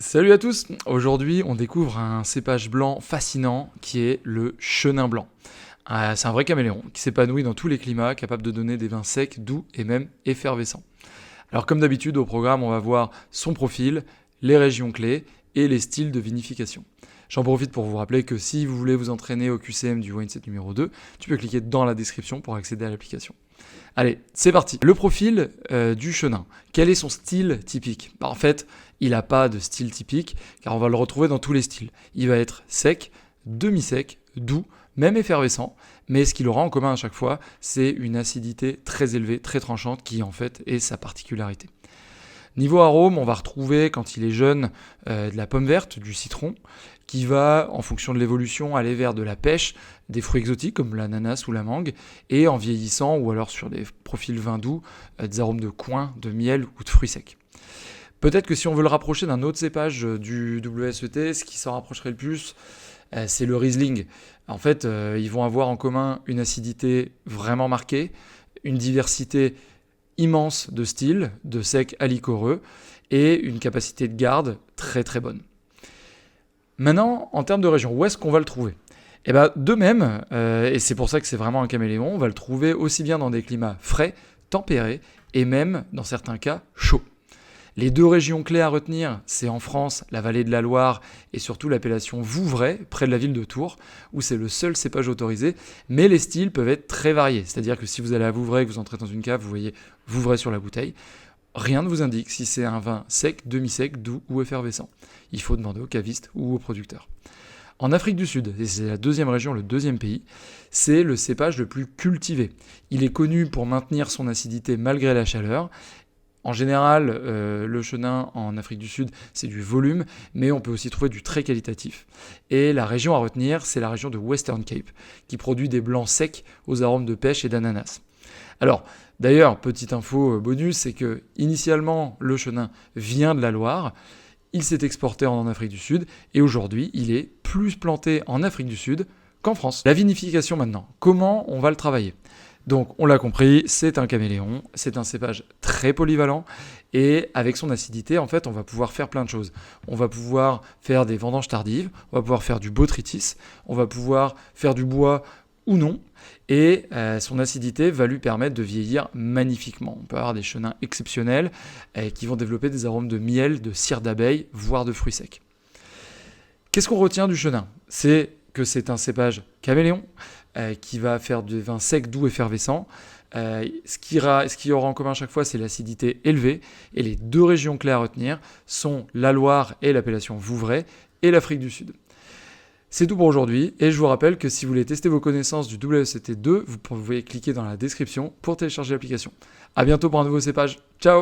Salut à tous. Aujourd'hui, on découvre un cépage blanc fascinant qui est le chenin blanc. C'est un vrai caméléon qui s'épanouit dans tous les climats, capable de donner des vins secs, doux et même effervescents. Alors comme d'habitude au programme, on va voir son profil, les régions clés et les styles de vinification. J'en profite pour vous rappeler que si vous voulez vous entraîner au QCM du Wine Set numéro 2, tu peux cliquer dans la description pour accéder à l'application. Allez, c'est parti. Le profil du chenin. Quel est son style typique ? En fait, il n'a pas de style typique, car on va le retrouver dans tous les styles. Il va être sec, demi-sec, doux, même effervescent, mais ce qu'il aura en commun à chaque fois, c'est une acidité très élevée, très tranchante, qui en fait est sa particularité. Niveau arôme, on va retrouver, quand il est jeune, de la pomme verte, du citron, qui va, en fonction de l'évolution, aller vers de la pêche, des fruits exotiques comme l'ananas ou la mangue, et en vieillissant, ou alors sur des profils vin doux, des arômes de coing, de miel ou de fruits secs. Peut-être que si on veut le rapprocher d'un autre cépage du WSET, ce qui s'en rapprocherait le plus, c'est le Riesling. En fait, ils vont avoir en commun une acidité vraiment marquée, une diversité immense de styles, de sec à liquoreux, et une capacité de garde très très bonne. Maintenant, en termes de région, où est-ce qu'on va le trouver ? Eh bien, de même, et c'est pour ça que c'est vraiment un caméléon, on va le trouver aussi bien dans des climats frais, tempérés, et même, dans certains cas, chauds. Les deux régions clés à retenir, c'est en France, la vallée de la Loire et surtout l'appellation Vouvray, près de la ville de Tours, où c'est le seul cépage autorisé, mais les styles peuvent être très variés. C'est-à-dire que si vous allez à Vouvray et que vous entrez dans une cave, vous voyez Vouvray sur la bouteille, rien ne vous indique si c'est un vin sec, demi-sec, doux ou effervescent. Il faut demander au caviste ou au producteur. En Afrique du Sud, et c'est la deuxième région, le deuxième pays, c'est le cépage le plus cultivé. Il est connu pour maintenir son acidité malgré la chaleur. En général, le chenin en Afrique du Sud, c'est du volume, mais on peut aussi trouver du très qualitatif. Et la région à retenir, c'est la région de Western Cape, qui produit des blancs secs aux arômes de pêche et d'ananas. Alors, d'ailleurs, petite info bonus, c'est que initialement, le chenin vient de la Loire, il s'est exporté en Afrique du Sud, et aujourd'hui, il est plus planté en Afrique du Sud qu'en France. La vinification maintenant, comment on va le travailler ? Donc, on l'a compris, c'est un caméléon, c'est un cépage très polyvalent et avec son acidité, en fait, on va pouvoir faire plein de choses. On va pouvoir faire des vendanges tardives, on va pouvoir faire du botrytis, on va pouvoir faire du bois ou non et son acidité va lui permettre de vieillir magnifiquement. On peut avoir des chenins exceptionnels qui vont développer des arômes de miel, de cire d'abeille, voire de fruits secs. Qu'est-ce qu'on retient du chenin ? C'est que c'est un cépage caméléon, qui va faire du vin sec, doux, effervescent. Ce qu'il y aura en commun à chaque fois, c'est l'acidité élevée. Et les deux régions clés à retenir sont la Loire et l'appellation Vouvray et l'Afrique du Sud. C'est tout pour aujourd'hui. Et je vous rappelle que si vous voulez tester vos connaissances du WSET 2, vous pouvez cliquer dans la description pour télécharger l'application. À bientôt pour un nouveau cépage. Ciao !